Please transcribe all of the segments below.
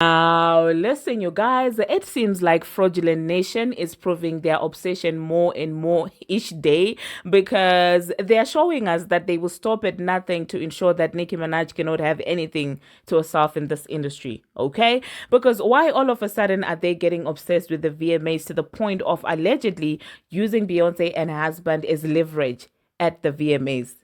Now, listen, you guys, it seems like Fraudulent Nation is proving their obsession more and more each day because they are showing us that they will stop at nothing to ensure that Nicki Minaj cannot have anything to herself in this industry, okay? Because why all of a sudden are they getting obsessed with the VMAs to the point of allegedly using Beyonce and her husband as leverage at the VMAs?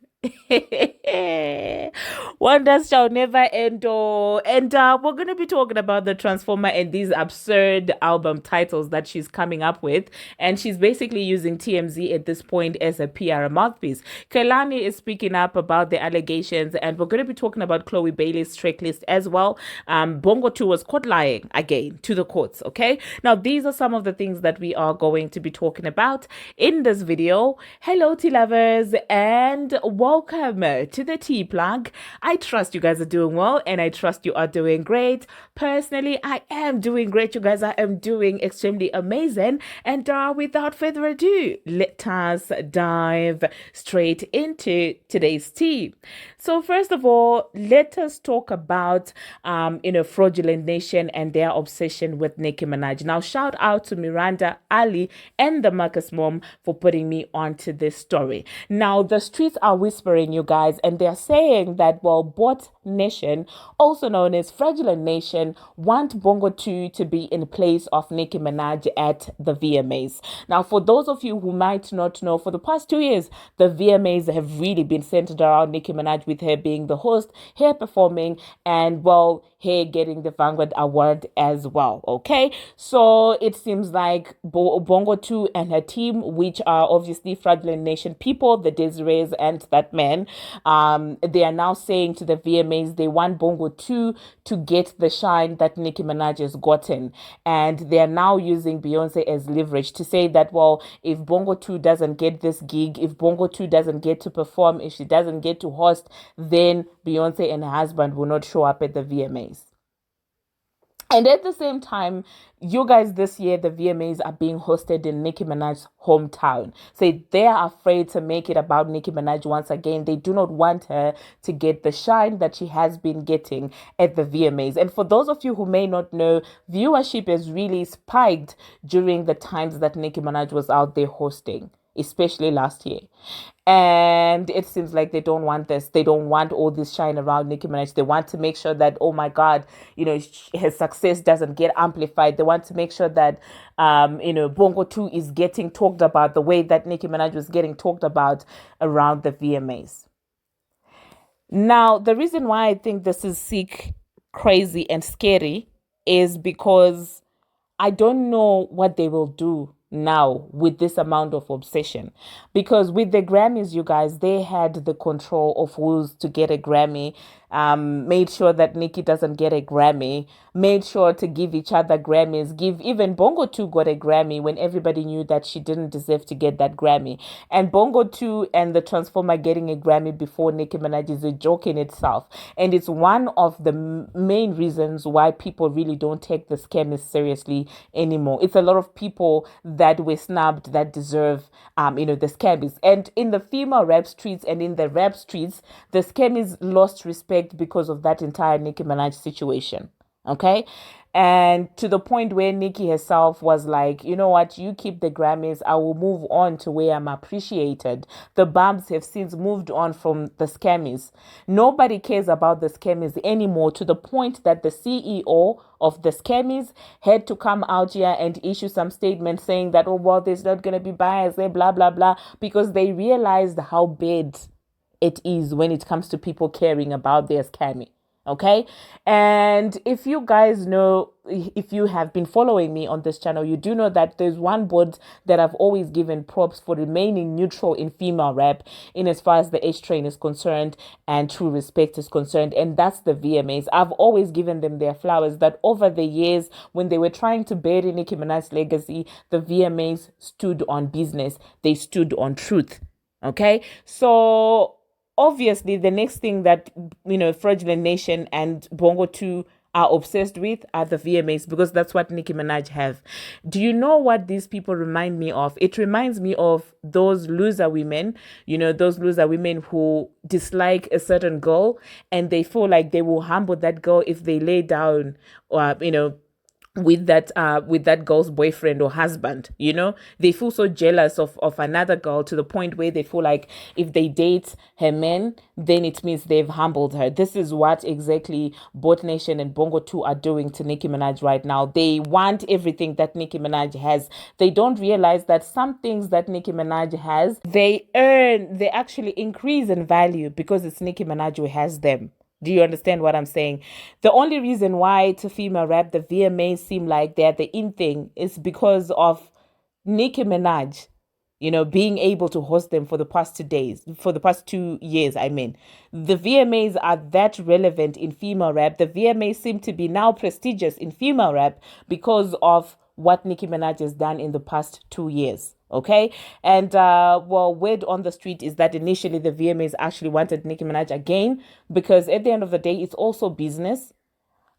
Wonders shall never end. Oh. And we're going to be talking about the Transformer and these absurd album titles that she's coming up with. And she's basically using TMZ at this point as a PR mouthpiece. Kailani is speaking up about the allegations, and we're going to be talking about Chloe Bailey's track list as well. Bongo 2 was caught lying again to the courts. Okay. Now, these are some of the things that we are going to be talking about in this video. Hello, tea lovers, and welcome to the tea plug. I trust you guys are doing well, and I trust you are doing great. Personally, I am doing great, you guys. I am doing extremely amazing. And without further ado, let us dive straight into today's tea. So first of all, let us talk about Fraudulent Nation and their obsession with Nicki Minaj. Now, shout out to Miranda, Ali, and the Marcus mom for putting me onto this story. Now, the streets are whispering, you guys, and they're saying that, well, Bot Nation, also known as Fraudulent Nation, want Bongo 2 to be in place of Nicki Minaj at the VMAs. Now, for those of you who might not know, for the past 2 years, the VMAs have really been centered around Nicki Minaj, with her being the host, her performing, and, well, her getting the Vanguard Award as well. Okay, so it seems like Bongo 2 and her team, which are obviously Fraudulent Nation people, the Desirees and that man, they are now saying to the VMAs they want Bongo 2 to get the shine that Nicki Minaj has gotten, and they are now using Beyonce as leverage to say that, well, if Bongo 2 doesn't get this gig, if Bongo 2 doesn't get to perform, if she doesn't get to host, then Beyonce and her husband will not show up at the VMAs. And at the same time, you guys, this year, the VMAs are being hosted in Nicki Minaj's hometown. So they are afraid to make it about Nicki Minaj once again. They do not want her to get the shine that she has been getting at the VMAs. And for those of you who may not know, viewership has really spiked during the times that Nicki Minaj was out there hosting, especially last year. And it seems like they don't want this. They don't want all this shine around Nicki Minaj. They want to make sure that, oh my God, her success doesn't get amplified. They want to make sure that, Bongo 2 is getting talked about the way that Nicki Minaj was getting talked about around the VMAs. Now, the reason why I think this is sick, crazy, and scary is because I don't know what they will do now with this amount of obsession, because with the Grammys, you guys, they had the control of who's to get a Grammy, made sure that Nicki doesn't get a Grammy, made sure to give each other Grammys, give even Bongo 2 got a Grammy when everybody knew that she didn't deserve to get that Grammy. And Bongo 2 and the Transformer getting a Grammy before Nicki Minaj is a joke in itself, and it's one of the main reasons why people really don't take the scammers seriously anymore. It's a lot of people that were snubbed that deserve the scammies. And in the female rap streets and in the rap streets, the scammies lost respect because of that entire Nicki Minaj situation. Okay. And to the point where Nicki herself was like, you know what, you keep the Grammys, I will move on to where I'm appreciated. The Barbz have since moved on from the scammies. Nobody cares about the scammies anymore, to the point that the CEO of the scammies had to come out here and issue some statement saying that, oh, well, there's not going to be bias, blah, blah, blah, because they realized how bad it is when it comes to people caring about their scamming. Okay. And if you guys know, if you have been following me on this channel, you do know that there's one board that I've always given props for remaining neutral in female rap in as far as the H train is concerned and true respect is concerned. And that's the VMAs. I've always given them their flowers, that over the years, when they were trying to bury Nicki Minaj's legacy, the VMAs stood on business. They stood on truth. Okay. So obviously, the next thing that, Fraudulent Nation and Bongo 2 are obsessed with are the VMAs, because that's what Nicki Minaj have. Do you know what these people remind me of? It reminds me of those loser women, those loser women who dislike a certain girl and they feel like they will humble that girl if they lay down, or with that girl's boyfriend or husband. They feel so jealous of another girl to the point where they feel like if they date her man, then it means they've humbled her. This is what exactly Both Nation and Bongo 2 are doing to Nicki Minaj right now. They want everything that Nicki Minaj has. They don't realize that some things that Nicki Minaj has, they actually increase in value because it's Nicki Minaj who has them. Do you understand what I'm saying? The only reason why to female rap, the VMAs seem like they're the in thing is because of Nicki Minaj, being able to host them for the past 2 days, for the past 2 years, I mean. The VMAs are that relevant in female rap. The VMAs seem to be now prestigious in female rap because of what Nicki Minaj has done in the past 2 years. Okay. And word on the street is that initially the VMAs actually wanted Nicki Minaj again, because at the end of the day, it's also business.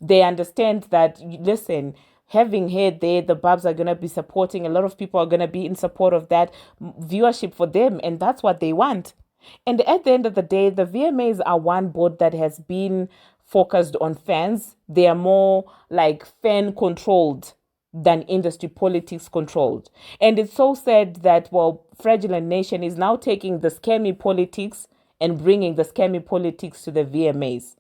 They understand that, listen, having her there, the Barbz are going to be supporting. A lot of people are going to be in support of that viewership for them. And that's what they want. And at the end of the day, the VMAs are one board that has been focused on fans. They are more like fan controlled than industry politics controlled. And it's so sad that, Fraudulent Nation is now taking the scammy politics and bringing the scammy politics to the VMAs.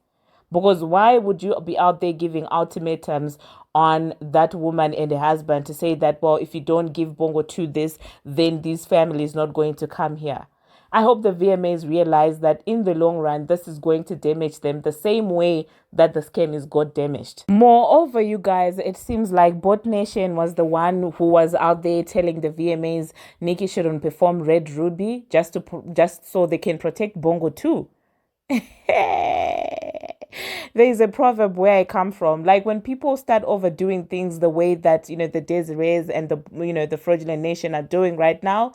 Because why would you be out there giving ultimatums on that woman and the husband to say that, if you don't give Bongo 2 this, then this family is not going to come here? I hope the VMAs realize that in the long run, this is going to damage them the same way that the scammers got damaged. Moreover, you guys, it seems like Both Nation was the one who was out there telling the VMAs Nicki shouldn't perform Red Ruby just so they can protect Bongo 2. There is a proverb where I come from. Like when people start overdoing things the way that, the Desirees and the Fraudulent Nation are doing right now,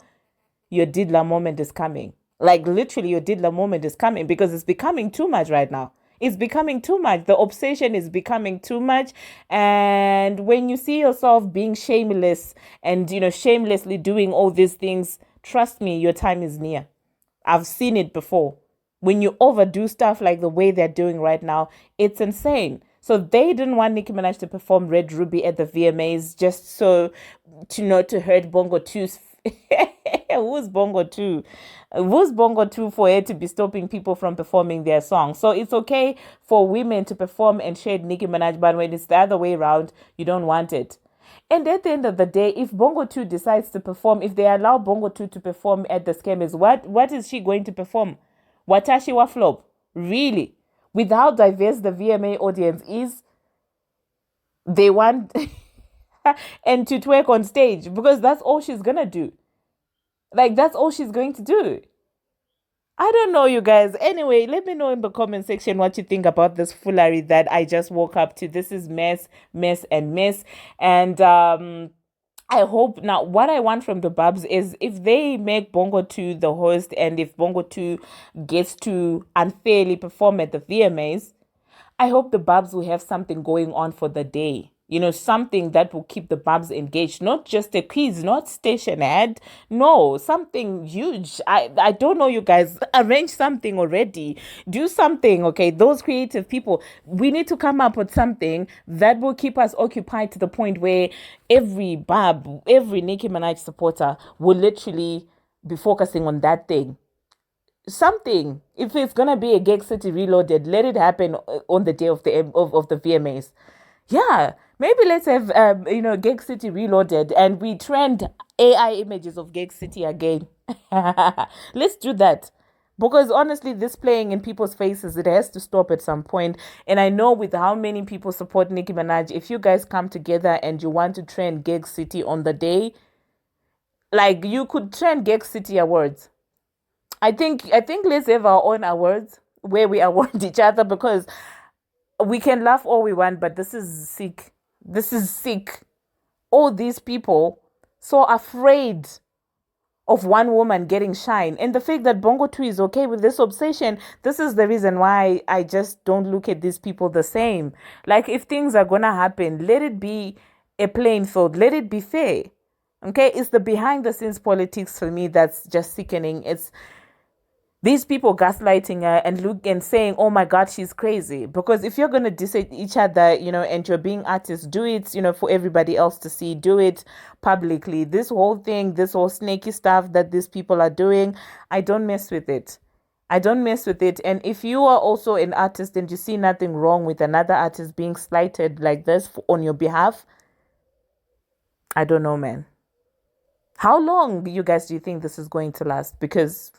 your diddler moment is coming. Like literally your diddler moment is coming, because it's becoming too much right now. It's becoming too much. The obsession is becoming too much. And when you see yourself being shameless and, shamelessly doing all these things, trust me, your time is near. I've seen it before. When you overdo stuff like the way they're doing right now, it's insane. So they didn't want Nicki Minaj to perform Red Ruby at the VMAs just so to hurt Bongo 2's. Who's Bongo 2? Who's Bongo 2 for her to be stopping people from performing their song? So it's okay for women to perform and shade Nicki Minaj, but when it's the other way around, you don't want it. And at the end of the day, if Bongo 2 decides to perform, if they allow Bongo 2 to perform at the Scammers, what is she going to perform? Watashi wa flop? Really? With how diverse the VMA audience is, they want and to twerk on stage, because that's all she's gonna do. Like, that's all she's going to do. I don't know, you guys. Anyway, let me know in the comment section what you think about this foolery that I just woke up to. This is mess, mess, and mess. And I hope now what I want from the Barbz is if they make Bongo 2 the host, and if Bongo 2 gets to unfairly perform at the VMAs, I hope the Barbz will have something going on for the day. Something that will keep the Barbz engaged, not just a quiz, not station ad. No, something huge. I don't know, you guys. Arrange something already. Do something, okay? Those creative people, we need to come up with something that will keep us occupied to the point where every Nicki Minaj supporter will literally be focusing on that thing. Something. If it's gonna be a Gig City Reloaded, let it happen on the day of the VMAs. Yeah, maybe let's have Gig City Reloaded, and we trend AI images of Gig City again. Let's do that, because honestly, this playing in people's faces, it has to stop at some point. And I know with how many people support Nicki Minaj, if you guys come together and you want to trend Gig City on the day, like you could trend Gig City awards. I think let's have our own awards where we award each other, because we can laugh all we want, but this is sick. This is sick. All these people so afraid of one woman getting shine. And the fact that Bongo 2 is okay with this obsession, this is the reason why I just don't look at these people the same. Like, if things are gonna happen, let it be a plain thought, let it be fair. Okay, it's the behind the scenes politics for me that's just sickening. It's these people gaslighting her and look and saying, "Oh my God, she's crazy." Because if you're gonna diss each other, and you're being artists, do it, for everybody else to see. Do it publicly. This whole thing, this whole snaky stuff that these people are doing, I don't mess with it. I don't mess with it. And if you are also an artist and you see nothing wrong with another artist being slighted like this on your behalf, I don't know, man. How long, you guys, do you think this is going to last? Because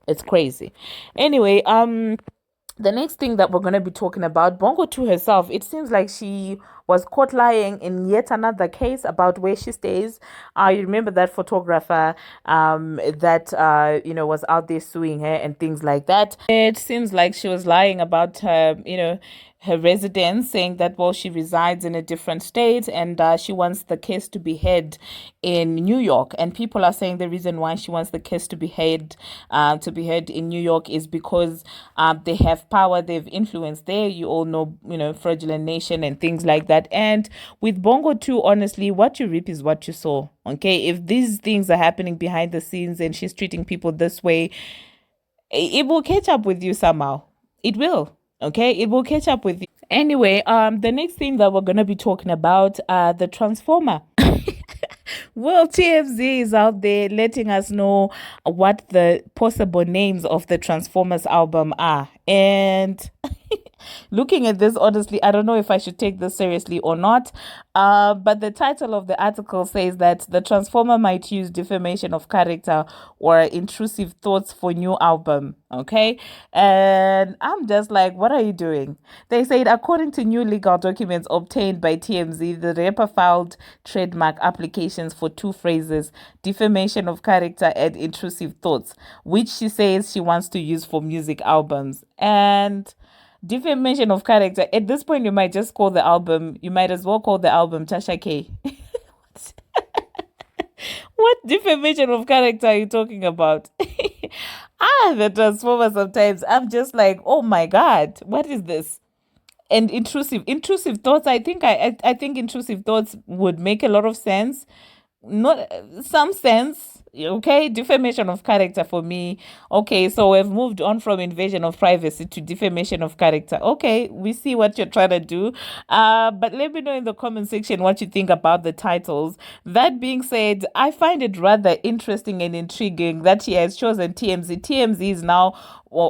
it's crazy. Anyway, the next thing that we're going to be talking about, Bongo 2 herself, it seems like she was caught lying in yet another case about where she stays. You remember that photographer that was out there suing her and things like that. It seems like she was lying about her residence, saying that, well, she resides in a different state and she wants the case to be heard in New York. And people are saying the reason why she wants the case to be heard in New York is because they have power, they've influence there. You all know, fraudulent nation and things like that. And with Bongo 2, honestly, what you reap is what you sow. Okay, if these things are happening behind the scenes and she's treating people this way, it will catch up with you somehow. It will. Okay, it will catch up with you. Anyway, the next thing that we're gonna be talking about, the Transformer. Well, TFZ is out there letting us know what the possible names of the Transformers album are. And looking at this, honestly, I don't know if I should take this seriously or not. But the title of the article says that the Transformer might use defamation of character or intrusive thoughts for new album. Okay. And I'm just like, what are you doing? They said, according to new legal documents obtained by TMZ, the rapper filed trademark applications for two phrases, defamation of character and intrusive thoughts, which she says she wants to use for music albums. And defamation of character, at this point, you might just call the album, you might as well call the album Tasha K. What defamation of character are you talking about? The Transformer, sometimes I'm just like, oh my God, what is this? And intrusive thoughts, I think I think intrusive thoughts would make a lot of sense. Not some sense. Okay, defamation of character for me. Okay, so we've moved on from invasion of privacy to defamation of character. Okay, we see what you're trying to do. But let me know in the comment section what you think about the titles. That being said, I find it rather interesting and intriguing that she has chosen TMZ. TMZ is now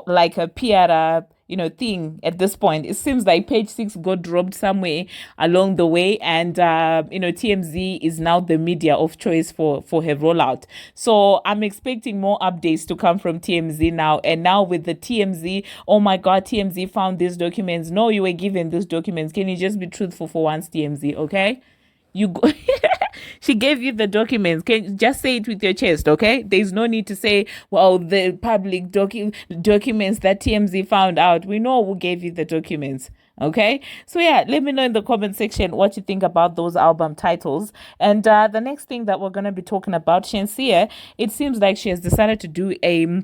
like a PR thing at this point. It seems like page 6 got dropped somewhere along the way, and TMZ is now the media of choice for her rollout. So I'm expecting more updates to come from TMZ now. And now with the TMZ, oh my God, TMZ found these documents. No, you were given these documents. Can you just be truthful for once, TMZ? Okay, you go. She gave you the documents. Can you just say it with your chest, okay? There's no need to say, well, the public documents that TMZ found out. We know who gave you the documents, okay? So yeah, let me know in the comment section what you think about those album titles. And the next thing that we're going to be talking about, Shenseea, it seems like she has decided to do a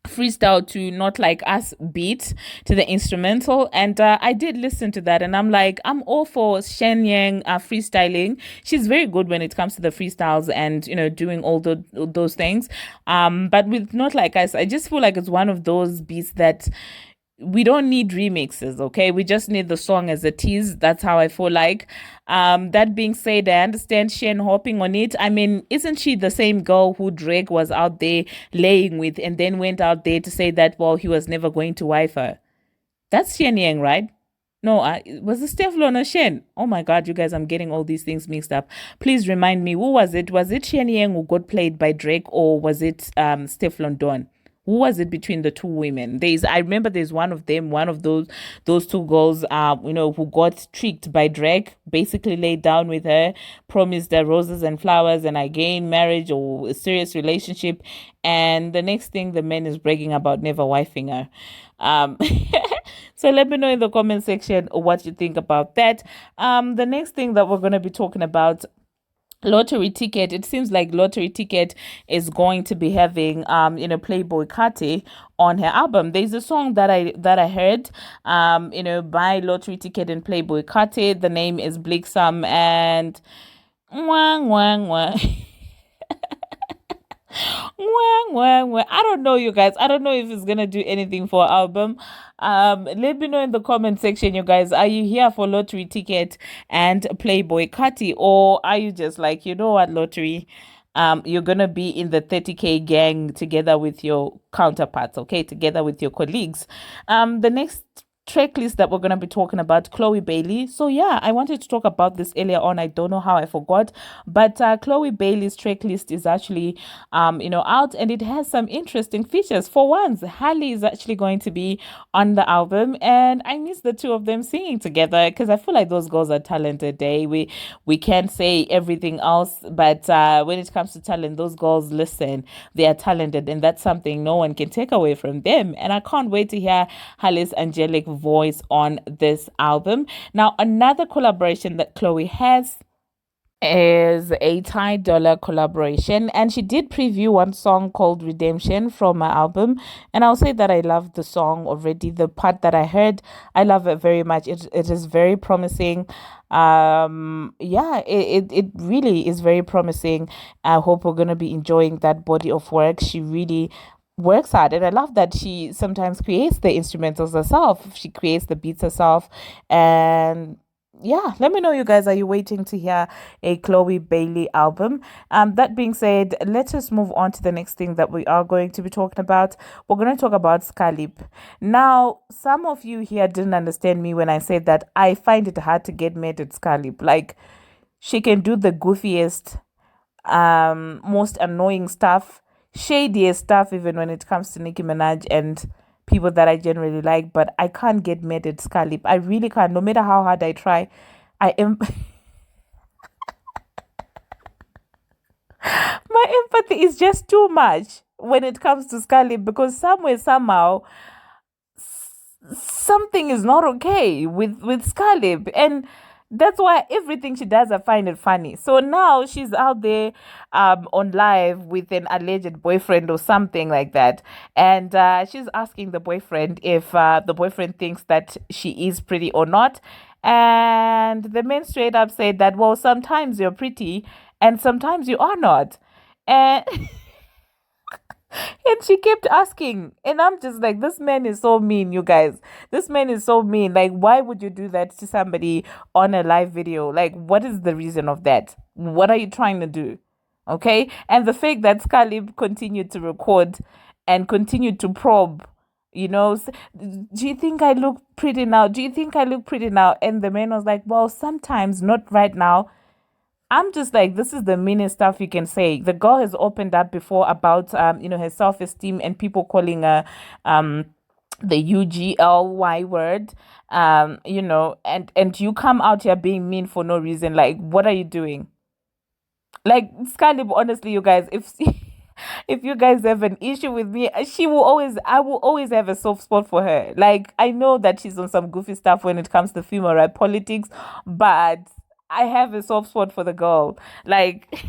freestyle to Not Like Us beat to the instrumental, and I did listen to that, and I'm like, I'm all for Shenyang freestyling. She's very good when it comes to the freestyles and doing all those things, but with Not Like Us, I just feel like it's one of those beats that we don't need remixes, okay? We just need the song as it is. That's how I feel like. That being said, I understand Shen hopping on it. I mean, isn't she the same girl who Drake was out there laying with and then went out there to say that, well, he was never going to wife her? That's Shenyang, right? No, was it Stefflon or Shen? Oh my God, you guys, I'm getting all these things mixed up. Please remind me, who was it? Was it Shenyang who got played by Drake, or was it Stefflon Don? Who was it between the two women? I remember there's one of them, one of those two girls, who got tricked by Drake, basically laid down with her, promised her roses and flowers and again marriage or a serious relationship. And the next thing, the man is bragging about never wifing her. So let me know in the comment section what you think about that. The next thing that we're going to be talking about, lottery ticket. It seems like lottery ticket is going to be having Playboy Carti on her album. There's a song that I heard by lottery ticket and Playboy Carti. The name is Bliksem and wang wang wang. Wang, wang, wang. I don't know, you guys. I don't know if it's gonna do anything for our album. Let me know in the comment section, you guys. Are you here for lottery ticket and Playboy Carti, or are you just like, you know what, lottery? You're gonna be in the 30K gang together with your counterparts, okay, together with your colleagues. The next track list that we're going to be talking about, Chloe Bailey. So yeah, I wanted to talk about this earlier on. I don't know how I forgot, but Chloe Bailey's track list is actually out, and it has some interesting features. For once, Halle is actually going to be on the album, and I miss the two of them singing together because I feel like those girls are talented. We can't say everything else, but when it comes to talent, those girls, listen, they are talented, and that's something no one can take away from them. And I can't wait to hear Halle's angelic voice on this album. Now, another collaboration that Chloe has is a Ty Dolla collaboration, and she did preview one song called Redemption from my album, and I'll say that I love the song already. The part that I heard, I love it very much. It is very promising. Yeah, it really is very promising. I hope we're gonna be enjoying that body of work. She really works hard, and I love that she sometimes creates the instrumentals herself. She creates the beats herself. And yeah, let me know, you guys, are you waiting to hear a Chloe Bailey album? That being said, let us move on to the next thing that we are going to be talking about. We're going to talk about Scarlip. Now, some of you here didn't understand me when I said that I find it hard to get mad at Scarlip. Like, she can do the goofiest, most annoying stuff, shadiest stuff, even when it comes to Nicki Minaj and people that I generally like, but I can't get mad at Scarlip. I really can't. No matter how hard I try, I am my empathy is just too much when it comes to Scarlip, because somewhere, somehow, something is not okay with Scarlip, and that's why everything she does I find it funny. So now she's out there on live with an alleged boyfriend or something like that, and she's asking the boyfriend if the boyfriend thinks that she is pretty or not, and the man straight up said that, well, sometimes you're pretty and sometimes you are not. And and she kept asking, and I'm just like, this man is so mean, you guys. This man is so mean. Like, why would you do that to somebody on a live video? Like, what is the reason of that? What are you trying to do? Okay. And the fact that Scarlett continued to record and continued to probe, do you think I look pretty now? Do you think I look pretty now? And the man was like, well, sometimes, not right now. I'm just like, this is the meanest stuff you can say. The girl has opened up before about her self-esteem and people calling her the UGLY word, and you come out here being mean for no reason. Like, what are you doing? Like, Scarlett, honestly, you guys, if if you guys have an issue with me, I will always have a soft spot for her. Like, I know that she's on some goofy stuff when it comes to female right politics, but I have a soft spot for the girl. Like,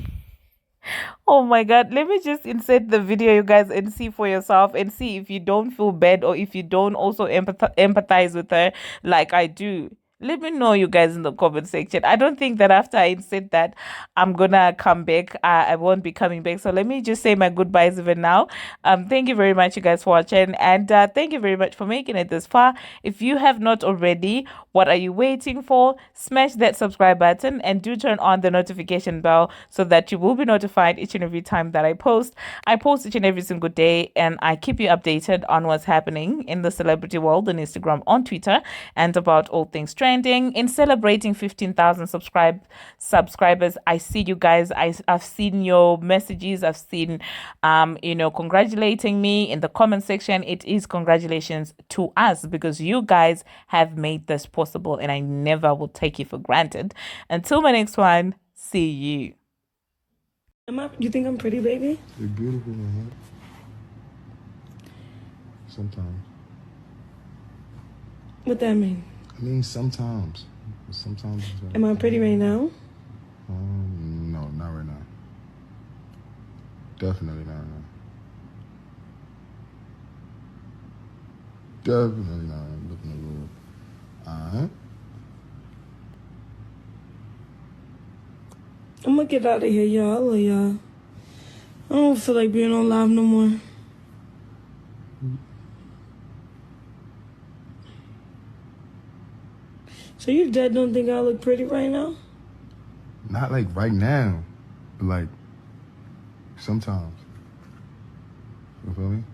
oh my God, let me just insert the video, you guys, and see for yourself and see if you don't feel bad or if you don't also empathize with her like I do. Let me know, you guys, in the comment section. I don't think that after I said that, I'm gonna come back. I won't be coming back. So let me just say my goodbyes even now. Thank you very much, you guys, for watching, and thank you very much for making it this far. If you have not already, what are you waiting for? Smash that subscribe button and do turn on the notification bell so that you will be notified each and every time that I post. I post each and every single day, and I keep you updated on what's happening in the celebrity world on Instagram, on Twitter, and about all things trending. In celebrating 15,000 subscribers. I see you guys. I've seen your messages. I've seen congratulating me in the comment section. It is congratulations to us because you guys have made this possible, and I never will take you for granted. Until my next one, see you. You think I'm pretty, baby? You're beautiful, man. Sometimes. What that mean? I mean, sometimes. Sometimes. Am I pretty right now? No, not Definitely not. Definitely not. I'm looking a little. I'm gonna get out of here, y'all. I love y'all. I don't feel like being on live no more. So your dad don't think I look pretty right now? Not like right now, but like sometimes. You feel me?